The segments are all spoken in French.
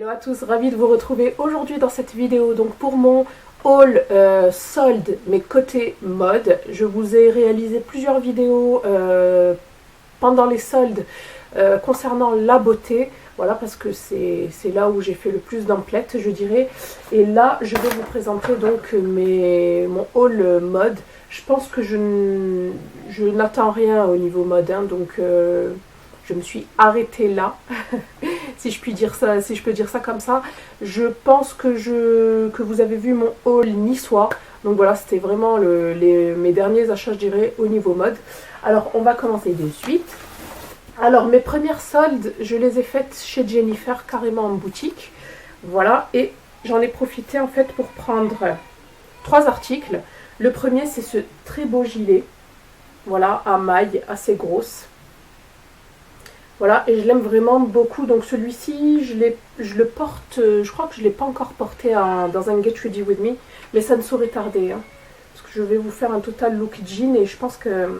Hello à tous, ravie de vous retrouver aujourd'hui dans cette vidéo. Donc pour mon haul solde mais côté mode, je vous ai réalisé plusieurs vidéos pendant les soldes concernant la beauté. Voilà, parce que c'est là où j'ai fait le plus d'emplettes, je dirais. Et là, je vais vous présenter donc mon haul mode. Je pense que je n'attends rien au niveau mode, hein, donc je me suis arrêtée là, si je puis dire ça, si je peux dire ça comme ça. Je pense que vous avez vu mon haul niçois. Donc voilà, c'était vraiment mes derniers achats, je dirais, au niveau mode. Alors, on va commencer de suite. Alors, mes premières soldes, je les ai faites chez Jennifer, carrément en boutique. Voilà, et j'en ai profité en fait pour prendre 3 articles. Le premier, c'est ce très beau gilet. Voilà, à maille assez grosse. Voilà, et je l'aime vraiment beaucoup. Donc celui-ci, je le porte, je crois que je ne l'ai pas encore porté dans un Get Ready With Me, mais ça ne saurait tarder, hein, parce que je vais vous faire un total look jean et je pense que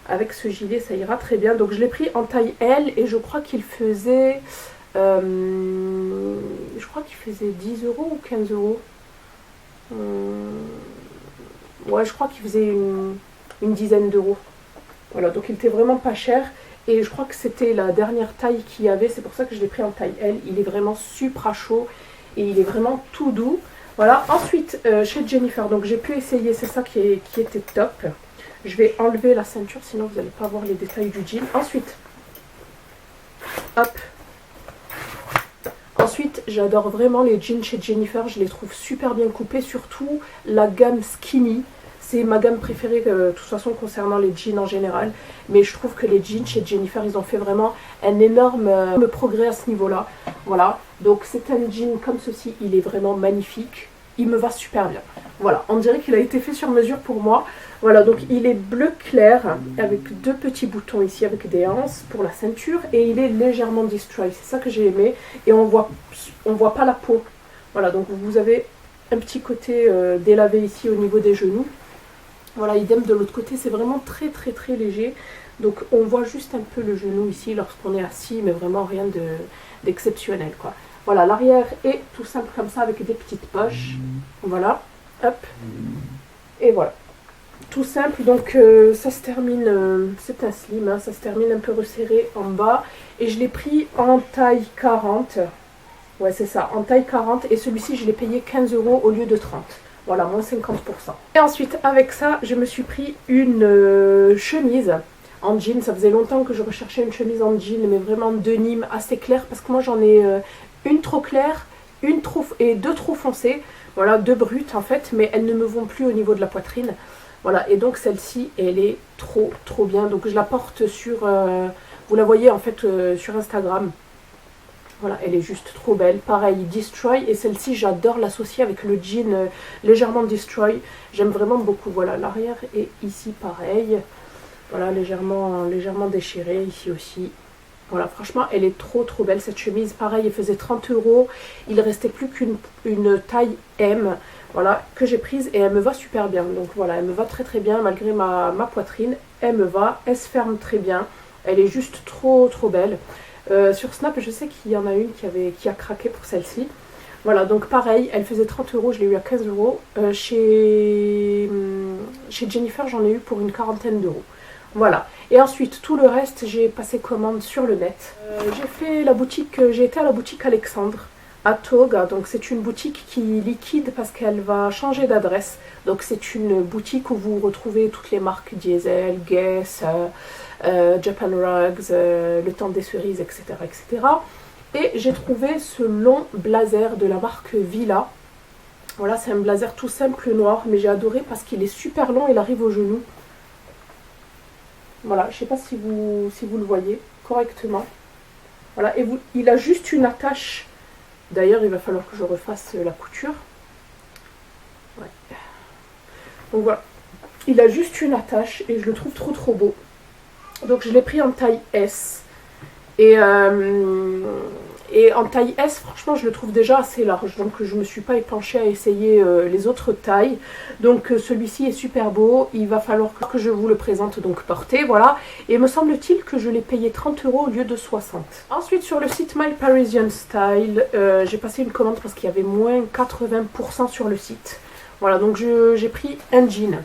avec ce gilet, ça ira très bien. Donc je l'ai pris en taille L et je crois qu'il faisait, 10 € ou 15 €. Ouais, je crois qu'il faisait une dizaine d'euros. Voilà, donc il était vraiment pas cher. Et je crois que c'était la dernière taille qu'il y avait, c'est pour ça que je l'ai pris en taille L. Il est vraiment super chaud et il est vraiment tout doux. Voilà, ensuite chez Jennifer, donc j'ai pu essayer, c'est ça qui était top. Je vais enlever la ceinture, sinon vous n'allez pas voir les détails du jean. Ensuite, hop. Ensuite, j'adore vraiment les jeans chez Jennifer, je les trouve super bien coupés, surtout la gamme skinny. C'est ma gamme préférée de toute façon concernant les jeans en général. Mais je trouve que les jeans chez Jennifer, ils ont fait vraiment un énorme progrès à ce niveau-là. Voilà, donc c'est un jean comme ceci, il est vraiment magnifique. Il me va super bien. Voilà, on dirait qu'il a été fait sur mesure pour moi. Voilà, donc il est bleu clair avec 2 petits boutons ici avec des anses pour la ceinture. Et il est légèrement destroy, c'est ça que j'ai aimé. Et on voit pas la peau. Voilà, donc vous avez un petit côté délavé ici au niveau des genoux. Voilà, idem de l'autre côté, c'est vraiment très très très léger. Donc on voit juste un peu le genou ici lorsqu'on est assis, mais vraiment rien d'exceptionnel, quoi. Voilà, l'arrière est tout simple comme ça avec des petites poches. Voilà, hop. Et voilà. Tout simple, donc ça se termine, c'est un slim, hein, ça se termine un peu resserré en bas. Et je l'ai pris en taille 40. Ouais, c'est ça, en taille 40. Et celui-ci, je l'ai payé 15 € au lieu de 30. Voilà, moins 50%. Et ensuite, avec ça, je me suis pris une chemise en jean. Ça faisait longtemps que je recherchais une chemise en jean, mais vraiment de Nîmes assez claire. Parce que moi, j'en ai une trop claire, et 2 trop foncées. Voilà, 2 brutes en fait, mais elles ne me vont plus au niveau de la poitrine. Voilà, et donc celle-ci, elle est trop trop bien. Donc je la porte sur, vous la voyez en fait sur Instagram. Voilà, elle est juste trop belle. Pareil, Destroy. Et celle-ci, j'adore l'associer avec le jean légèrement Destroy. J'aime vraiment beaucoup. Voilà, l'arrière est ici pareil. Voilà, légèrement déchirée. Ici aussi. Voilà, franchement, elle est trop trop belle cette chemise. Pareil, elle faisait 30 €. Il ne restait plus qu'une taille M. Voilà, que j'ai prise et elle me va super bien. Donc voilà, elle me va très très bien malgré ma poitrine. Elle me va, elle se ferme très bien. Elle est juste trop trop belle. Sur Snap, je sais qu'il y en a une qui a craqué pour celle-ci. Voilà, donc pareil, elle faisait 30 €, je l'ai eu à 15 €. Chez Jennifer, j'en ai eu pour une quarantaine d'euros. Voilà, et ensuite, tout le reste, j'ai passé commande sur le net. J'ai été à la boutique Alexandre, à Toga. Donc c'est une boutique qui liquide parce qu'elle va changer d'adresse. Donc c'est une boutique où vous retrouvez toutes les marques Diesel, Guess, Japan Rugs, Le Temps des Cerises, etc. etc. Et j'ai trouvé ce long blazer de la marque Villa. Voilà, c'est un blazer tout simple noir, mais j'ai adoré parce qu'il est super long, il arrive au genou. Voilà, je ne sais pas si vous le voyez correctement. Voilà, et il a juste une attache. D'ailleurs, il va falloir que je refasse la couture. Ouais. Donc voilà, il a juste une attache et je le trouve trop trop beau. Donc je l'ai pris en taille S. Et Et en taille S, franchement, je le trouve déjà assez large. Donc, je ne me suis pas épanchée à essayer les autres tailles. Donc, celui-ci est super beau. Il va falloir que je vous le présente donc porté. Voilà. Et me semble-t-il que je l'ai payé 30 € au lieu de 60. Ensuite, sur le site My Parisian Style, j'ai passé une commande parce qu'il y avait moins 80% sur le site. Voilà, donc j'ai pris un jean.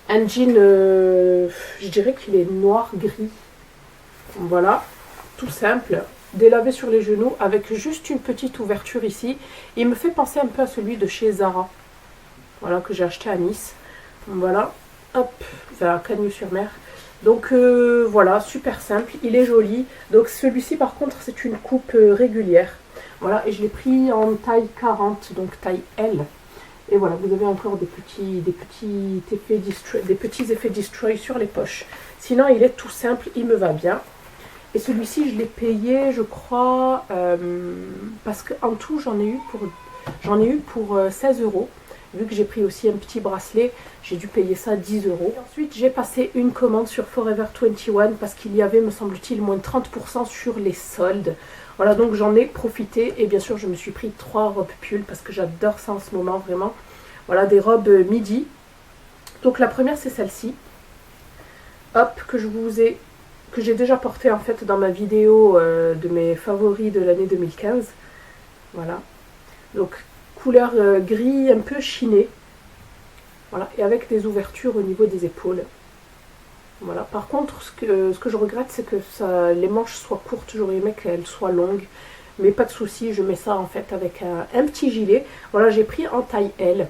Un jean, je dirais qu'il est noir-gris. Voilà, tout simple. Délavé sur les genoux avec juste une petite ouverture ici. Il me fait penser un peu à celui de chez Zara. Voilà, que j'ai acheté à Nice. Voilà, hop, vers Cagnes-sur-Mer. Donc voilà, super simple, il est joli. Donc celui-ci par contre c'est une coupe régulière. Voilà, et je l'ai pris en taille 40, donc taille L. Et voilà, vous avez encore des petits effets destroy sur les poches. Sinon il est tout simple, il me va bien. Et celui-ci, je l'ai payé, je crois, parce qu'en tout, j'en ai eu pour 16 €. Vu que j'ai pris aussi un petit bracelet, j'ai dû payer ça 10 €. Ensuite, j'ai passé une commande sur Forever 21 parce qu'il y avait, me semble-t-il, moins de 30% sur les soldes. Voilà, donc j'en ai profité. Et bien sûr, je me suis pris 3 robes pull parce que j'adore ça en ce moment, vraiment. Voilà, des robes midi. Donc la première, c'est celle-ci. Hop, que j'ai déjà porté en fait dans ma vidéo de mes favoris de l'année 2015. Voilà. Donc couleur gris un peu chiné. Voilà. Et avec des ouvertures au niveau des épaules. Voilà. Par contre, ce que je regrette, c'est que les manches soient courtes. J'aurais aimé qu'elles soient longues. Mais pas de souci, je mets ça en fait avec un petit gilet. Voilà, j'ai pris en taille L.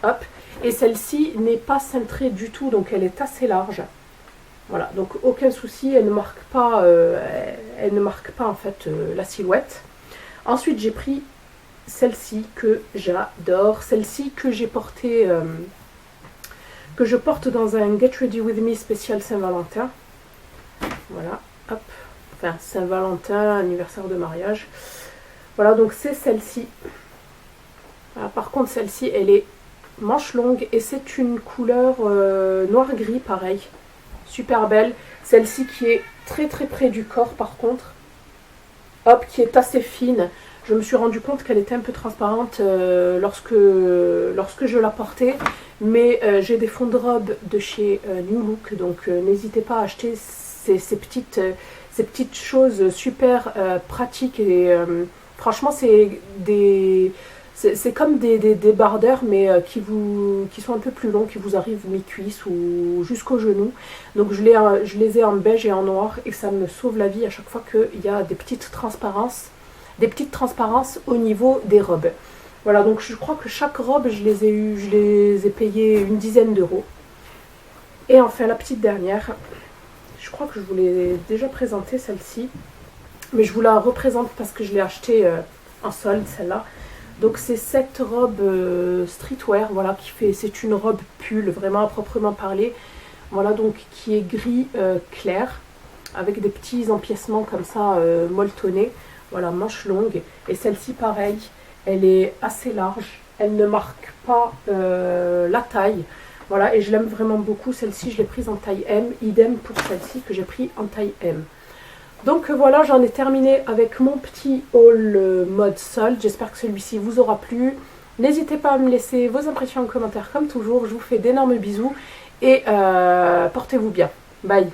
Hop. Et celle-ci n'est pas cintrée du tout, donc elle est assez large. Voilà, donc aucun souci, elle ne marque pas en fait la silhouette. Ensuite, j'ai pris celle-ci que j'adore, celle-ci que j'ai portée, que je porte dans un Get Ready With Me spécial Saint-Valentin. Voilà, hop, enfin Saint-Valentin, anniversaire de mariage. Voilà, donc c'est celle-ci. Voilà, par contre, celle-ci, elle est manche longue et c'est une couleur noir-gris, pareil. Super belle. Celle-ci qui est très très près du corps par contre. Hop, qui est assez fine. Je me suis rendu compte qu'elle était un peu transparente lorsque je la portais. Mais j'ai des fonds de robe de chez New Look. Donc n'hésitez pas à acheter ces petites choses super pratiques. Et franchement, c'est comme des débardeurs, mais qui sont un peu plus longs, qui vous arrivent mi-cuisse ou jusqu'au genou. Donc je les ai en beige et en noir et ça me sauve la vie à chaque fois qu'il y a des petites transparences au niveau des robes. Voilà, donc je crois que chaque robe, je les ai payées une dizaine d'euros. Et enfin la petite dernière, je crois que je vous l'ai déjà présentée celle-ci, mais je vous la représente parce que je l'ai achetée en solde celle-là. Donc c'est cette robe streetwear, voilà, c'est une robe pull, vraiment à proprement parler. Voilà, donc qui est gris clair, avec des petits empiècements comme ça molletonnés. Voilà, manche longue. Et celle-ci, pareil, elle est assez large, elle ne marque pas la taille. Voilà, et je l'aime vraiment beaucoup. Celle-ci, je l'ai prise en taille M, idem pour celle-ci que j'ai pris en taille M. Donc voilà, j'en ai terminé avec mon petit haul mode solde. J'espère que celui-ci vous aura plu. N'hésitez pas à me laisser vos impressions en commentaire comme toujours. Je vous fais d'énormes bisous et portez-vous bien. Bye.